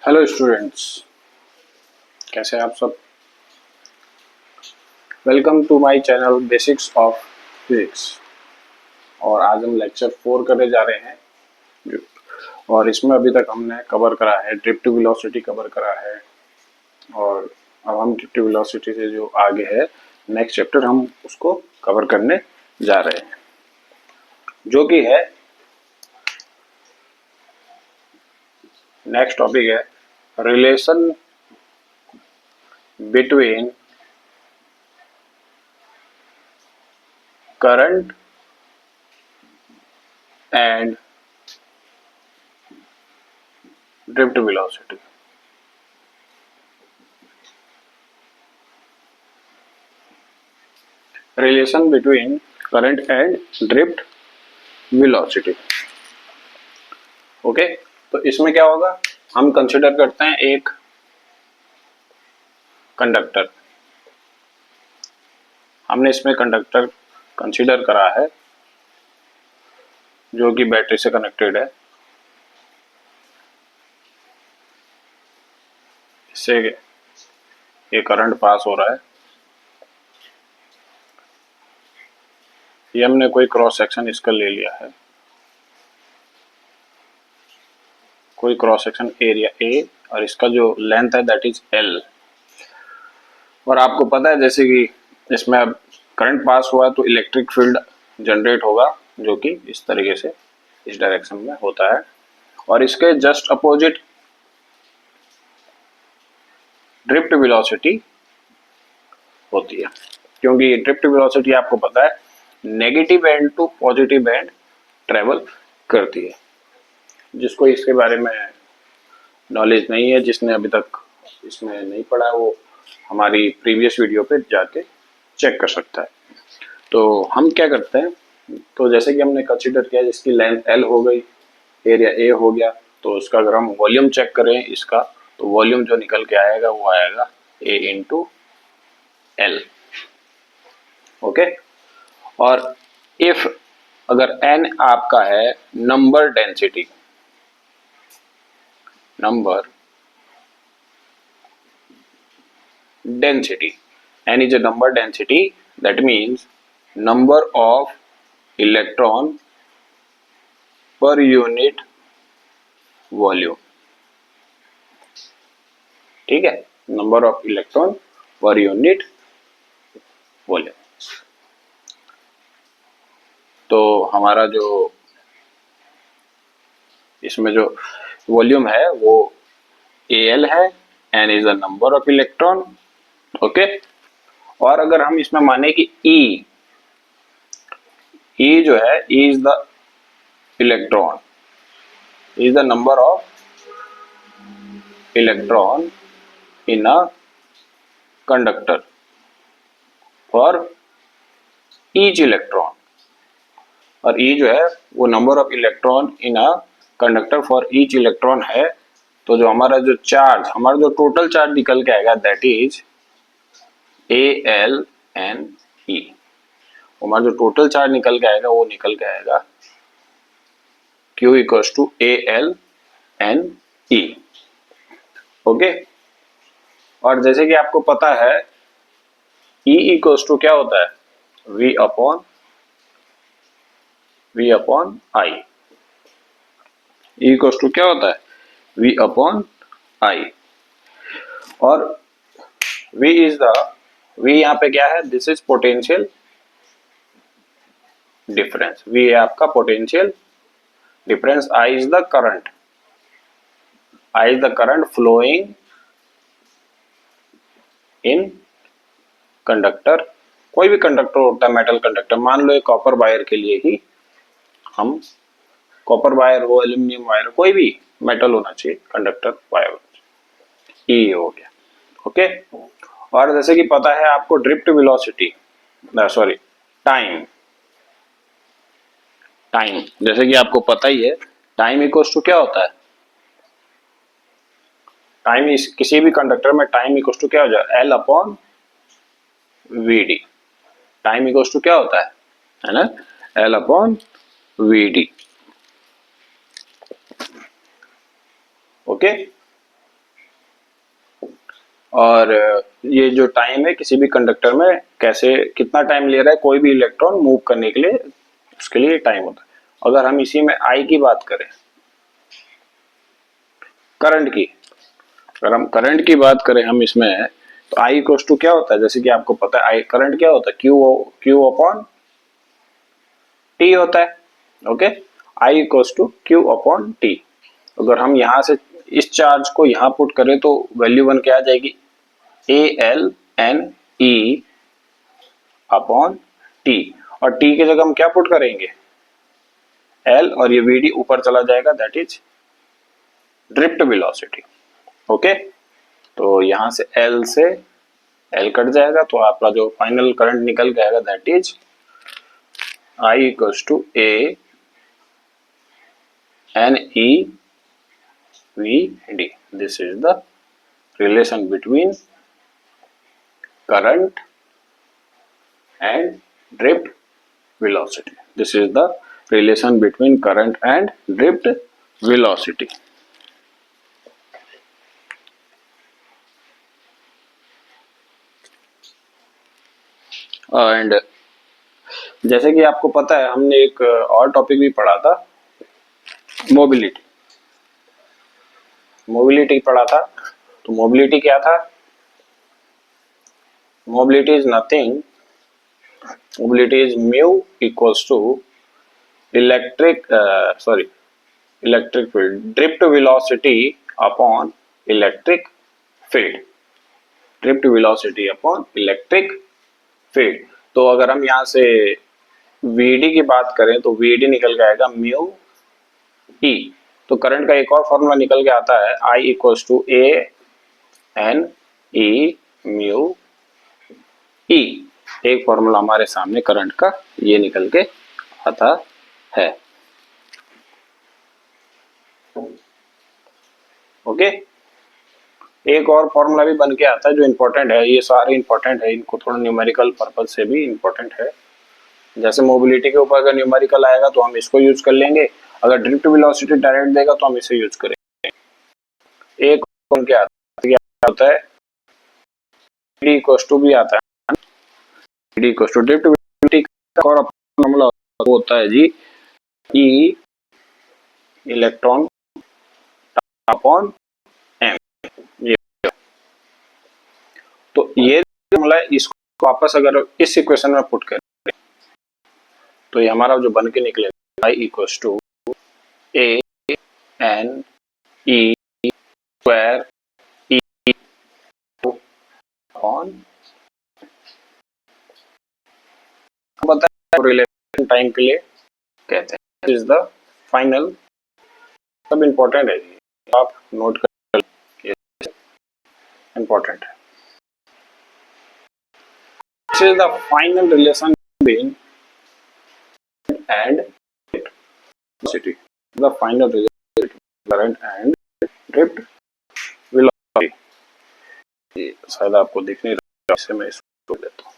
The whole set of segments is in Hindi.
हेलो स्टूडेंट्स, कैसे हैं आप सब। Welcome to my channel basics of physics. और आज हम लेक्चर 4 करने जा रहे हैं और इसमें अभी तक हमने कवर करा है ड्रिफ्ट वेलोसिटी कवर करा है। और अब हम ड्रिफ्ट वेलोसिटी से जो आगे है नेक्स्ट चैप्टर हम उसको कवर करने जा रहे हैं, जो कि है नेक्स्ट टॉपिक है relation between current and drift velocity. Relation between current and drift velocity. Okay, तो इसमें क्या होगा, हम कंसिडर करते हैं एक कंडक्टर। हमने इसमें कंडक्टर कंसिडर करा है जो कि बैटरी से कनेक्टेड है। इससे ये करंट पास हो रहा है। ये हमने कोई क्रॉस सेक्शन इसका ले लिया है, कोई क्रॉस सेक्शन एरिया ए, और इसका जो लेंथ है दैट इज एल। और आपको पता है जैसे कि इसमें अब करंट पास हुआ तो इलेक्ट्रिक फील्ड जनरेट होगा, जो कि इस तरीके से इस डायरेक्शन में होता है। और इसके जस्ट अपोजिट ड्रिफ्ट वेलोसिटी होती है, क्योंकि ड्रिफ्ट वेलोसिटी आपको पता है negative end to positive end travel करती है। जिसको इसके बारे में नॉलेज नहीं है, जिसने अभी तक इसमें नहीं पढ़ा, वो हमारी प्रीवियस वीडियो पे जाके चेक कर सकता है। तो हम क्या करते हैं, तो जैसे कि हमने कंसीडर किया जिसकी लेंथ एल हो गई, एरिया ए हो गया, तो उसका अगर हम वॉल्यूम चेक करें इसका, तो वॉल्यूम जो निकल के आएगा वो आएगा ए इंटू एल। ओके, और इफ अगर एन आपका है number density, number density, n is a number density, that means number of electron per unit volume। ठीक है, number of electron per unit volume. तो हमारा जो इसमें जो वॉल्यूम है वो AL है, n is the number of electron. Okay, और अगर हम इसमें माने कि E जो है E is the electron, is the number of electron in a conductor for each electron, और E जो है वो number of electron in a conductor for each electron है। तो जो हमारा जो चार्ज, हमारा जो टोटल चार्ज निकल के आएगा दैट इज ALNE। हमारा जो टोटल चार्ज निकल के आएगा वो निकल के आएगा Q equals to ALNE। Okay, और जैसे कि आपको पता है E इक्वल्स टू क्या होता है, V upon I। E equals to क्या होता है, V अपॉन I। और V इज द, V यहाँ पे क्या है, this is potential difference. V है आपका potential difference, I is the current, I is the current flowing in conductor. कोई भी कंडक्टर होता है, मेटल कंडक्टर, मान लो एक कॉपर वायर के लिए ही हम, कॉपर वायर हो, एल्यूमिनियम वायर, कोई भी मेटल होना चाहिए कंडक्टर वायर, ई हो गया। ओके, और जैसे कि पता है आपको ड्रिफ्ट वेलोसिटी, सॉरी टाइम, जैसे कि आपको पता ही है टाइम इक्वल्स टू क्या होता है, टाइम इस किसी भी कंडक्टर में टाइम इक्वल्स टू क्या हो जाए, L upon V D. Time equals to क्या होता है ना, L upon V D. Okay, और ये जो टाइम है किसी भी कंडक्टर में कैसे कितना टाइम ले रहा है कोई भी इलेक्ट्रॉन मूव करने के लिए, उसके लिए टाइम होता है। अगर हम इसी में आई की बात करें, करंट की, अगर हम करंट की बात करें हम इसमें, तो आई इक्वल टू क्या होता है, जैसे कि आपको पता है आई करंट क्या होता है, क्यू अपॉन टी होता है। Okay, I equal to Q upon T. अगर हम यहां से इस चार्ज को यहां पुट करें तो वैल्यू वन क्या आ जाएगी, A L N E upon T, और टी की जगह हम क्या पुट करेंगे, एल, और ये वी डी ऊपर चला जाएगा, that is drift velocity. Okay, तो यहां से एल से एल कट जाएगा, तो आपका जो फाइनल करंट निकल के आएगा that is I equals to A N E V D. This is the relation between current and drift velocity. This is the relation between current and drift velocity. And जैसे कि आपको पता है हमने एक और टॉपिक भी पढ़ा था, मोबिलिटी। मोबिलिटी पढ़ा था, तो मोबिलिटी क्या था, mobility is nothing, mobility is mu equals to electric field, drift velocity upon electric field, drift velocity upon electric field. तो अगर हम यहाँ से वीडी की बात करें तो वीडी निकल के आएगा म्यू ई। तो करंट का एक और फॉर्मूला निकल के आता है, I equals to A N E mu E. एक फॉर्मूला हमारे सामने करंट का ये निकल के आता है। ओके, एक और फॉर्मूला भी बन के आता है जो इंपॉर्टेंट है, ये सारे इंपॉर्टेंट है, इनको थोड़ा न्यूमेरिकल पर्पज से भी इंपॉर्टेंट है। जैसे मोबिलिटी के ऊपर अगर न्यूमेरिकल आएगा तो हम इसको यूज कर लेंगे, अगर ड्रिफ्ट वेलोसिटी डायरेक्ट देगा तो हम इसे यूज करेंगे। एक क्या होता है, डी इक्वल टू भी आता है, D equal to drift velocity का और फॉर्मूला होता है जी ई इलेक्ट्रॉन अपॉन एम। ये तो ये फॉर्मूला, इसको वापस अगर इस इक्वेशन में पुट करें तो ये हमारा जो बन के निकलेगा I equal to A N E square E upon, बता रिलेशन टाइम के लिए कहते हैं, इज द फाइनल, सब इंपॉर्टेंट है, आप नोट कर, इंपॉर्टेंट है। This is the final relation between and velocity, the final relation between current and drift velocity. ये शायद आपको दिख नहीं रहा, इससे मैं इसको देता हूँ।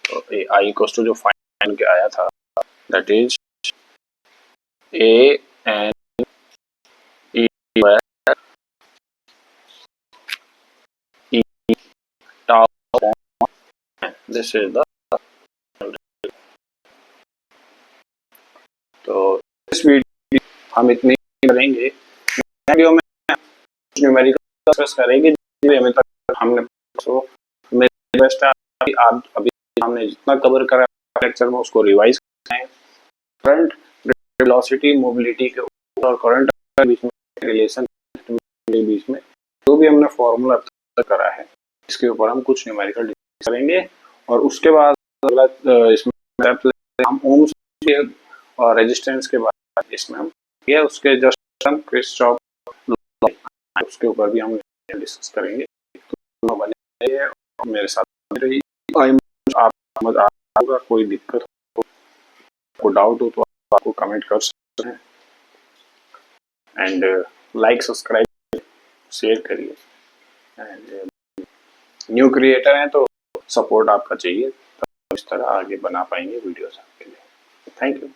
तो ए आई इक्वल टू जो फाइनल के आया था that is A N E square E tau upon, this is the, तो इस वीडियो हम इतनी करेंगे, वीडियो में न्यूमेरिकल डिस्कस करेंगे अभी तक हमने। तो मेरी बेस्ट है आप अभी हमने जितना कवर करा लेक्चर में उसको रिवाइज करें। करंट, वेलोसिटी, मोबिलिटी के ऊपर और करंट के बीच में रिलेशन के बीच में जो भी हमने फॉर्मूला करा है इसके ऊपर हम कुछ न्यूमेरिकल डिस्कस करेंगे, और उसके बाद अगला इसमें हम ओम्स के और रेजिस्टेंस के बाद इसमें हम ये उसके जस्ट हम किरचॉफ उसके ऊपर भी हम डिस्कस करेंगे। तो बने और मेरे साथ रही, आप समझ आएगा, कोई दिक्कत हो, कोई डाउट हो तो आपको कमेंट कर सकते हैं, एंड लाइक सब्सक्राइब शेयर करिए, एंड न्यू क्रिएटर हैं तो सपोर्ट आपका चाहिए, तो इस तरह आगे बना पाएंगे वीडियोस आपके लिए। Thank you.